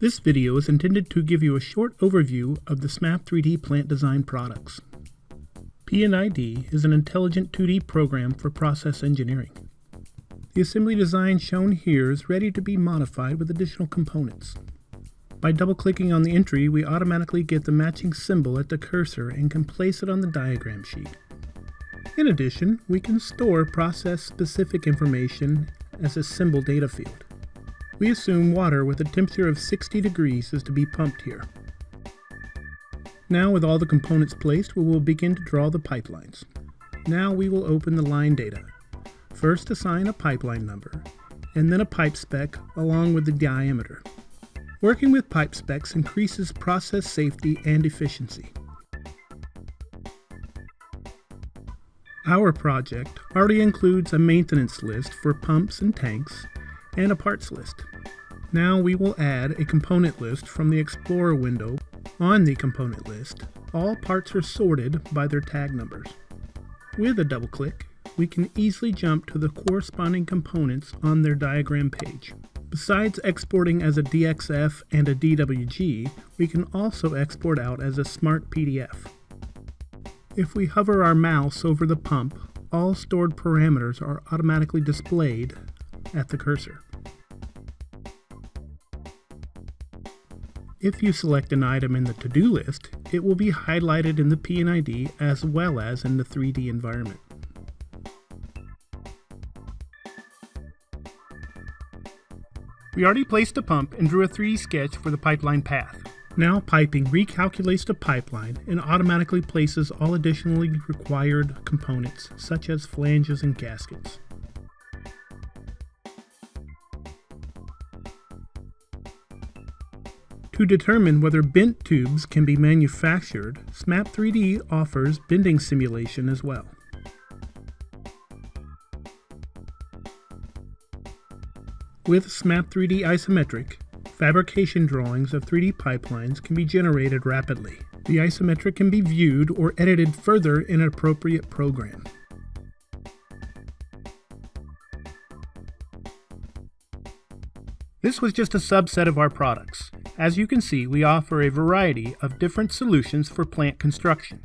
This video is intended to give you a short overview of the SMAP3D plant design products. P&ID is an intelligent 2D program for process engineering. The assembly design shown here is ready to be modified with additional components. By double-clicking on the entry, we automatically get the matching symbol at the cursor and can place it on the diagram sheet. In addition, we can store process-specific information as a symbol data field. We assume water with a temperature of 60 degrees is to be pumped here. Now, with all the components placed, we will begin to draw the pipelines. Now we will open the line data. First assign a pipeline number, and then a pipe spec along with the diameter. Working with pipe specs increases process safety and efficiency. Our project already includes a maintenance list for pumps and tanks, and a parts list. Now we will add a component list from the Explorer window. On the component list, all parts are sorted by their tag numbers. With a double click, we can easily jump to the corresponding components on their diagram page. Besides exporting as a DXF and a DWG, we can also export out as a smart PDF. If we hover our mouse over the pump, all stored parameters are automatically displayed at the cursor. If you select an item in the to-do list, it will be highlighted in the P&ID as well as in the 3D environment. We already placed the pump and drew a 3D sketch for the pipeline path. Now piping recalculates the pipeline and automatically places all additionally required components, such as flanges and gaskets. To determine whether bent tubes can be manufactured, SMAP3D offers bending simulation as well. With SMAP3D Isometric, fabrication drawings of 3D pipelines can be generated rapidly. The isometric can be viewed or edited further in an appropriate program. This was just a subset of our products. As you can see, we offer a variety of different solutions for plant construction.